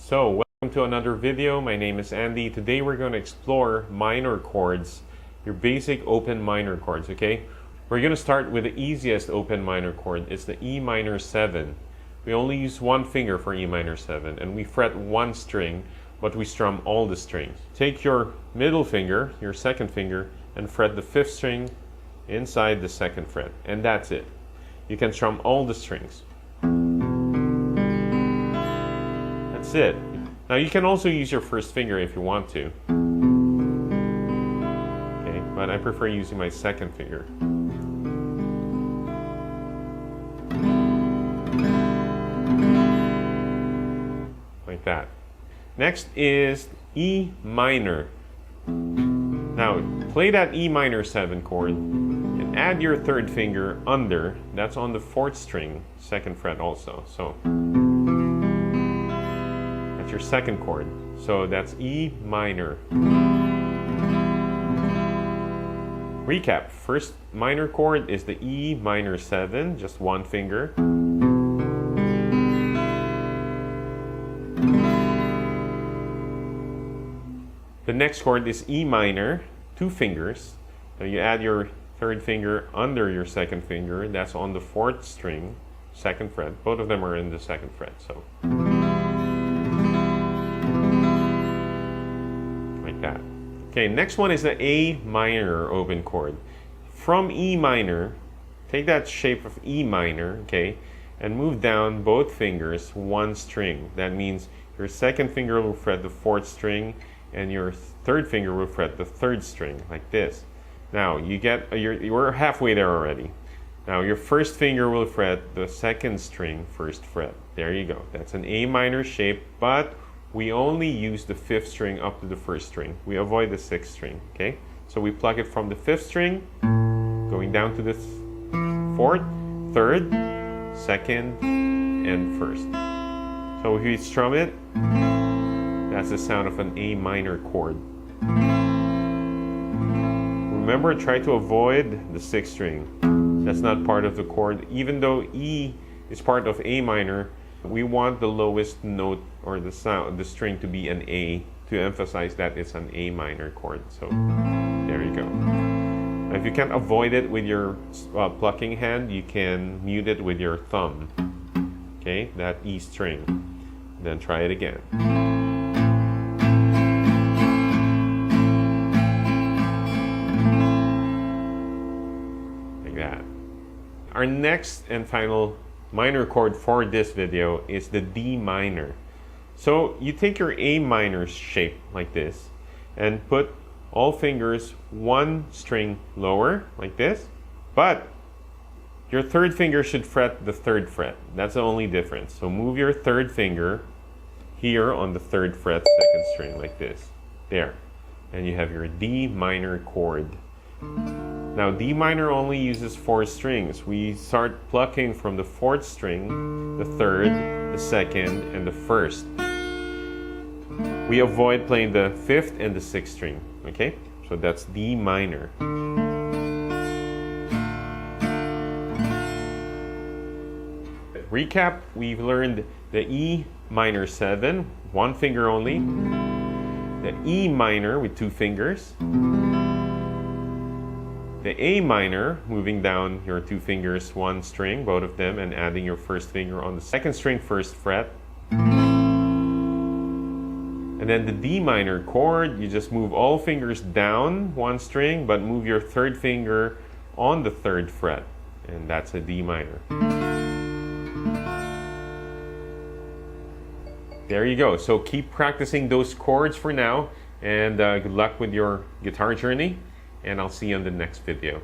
So, welcome to another video. My name is Andy. Today we're going to explore minor chords, your basic open minor chords, okay? We're going to start with the easiest open minor chord. It's the E minor 7. We only use one finger for E minor 7, and we fret one string, but we strum all the strings. Take your middle finger, your second finger, and fret the 5th string inside the 2nd fret, and that's it. You can strum all the strings. That's it. Now you can also use your first finger if you want to. Okay, but I prefer using my second finger. Like that. Next is E minor. Now play that E minor 7 chord and add your 3rd finger under. That's on the 4th string, 2nd fret also. So that's your 2nd chord. So that's E minor. Recap. First minor chord is the E minor 7, just one finger. The next chord is E minor, 2 fingers. So you add your 3rd finger under your 2nd finger. That's on the 4th string, 2nd fret. Both of them are in the 2nd fret. So like that. Okay, next one is the A minor open chord. From E minor, take that shape of E minor, okay, and move down both fingers one string. That means your 2nd finger will fret the 4th string, and your 3rd finger will fret the 3rd string, like this. Now you get you're halfway there already. Now your 1st finger will fret the 2nd string 1st fret. There you go. That's an A minor shape, but we only use the 5th string up to the 1st string. We avoid the 6th string. Okay, so we pluck it from the 5th string, going down to the 4th, 3rd, 2nd, and 1st. So if we strum it, that's the sound of an A minor chord. Remember, try to avoid the 6th string. That's not part of the chord. Even though E is part of A minor, we want the lowest note or the sound, the string, to be an A, to emphasize that it's an A minor chord. So there you go. Now, if you can't avoid it with your plucking hand, you can mute it with your thumb. Okay, that E string. Then try it again. Our next and final minor chord for this video is the D minor. So you take your A minor shape like this and put all fingers one string lower like this, but your 3rd finger should fret the 3rd fret. That's the only difference. So move your 3rd finger here on the 3rd fret, 2nd string, like this. There. And you have your D minor chord. Now D minor only uses 4 strings. We start plucking from the 4th string, the 3rd, the 2nd, and the 1st. We avoid playing the 5th and the 6th string, okay? So that's D minor. Recap, we've learned the E minor 7, one finger only, the E minor with 2 fingers, the A minor, moving down your 2 fingers, one string, both of them, and adding your 1st finger on the 2nd string, 1st fret. And then the D minor chord, you just move all fingers down one string, but move your 3rd finger on the 3rd fret. And that's a D minor. There you go. So keep practicing those chords for now, and good luck with your guitar journey. And I'll see you on the next video.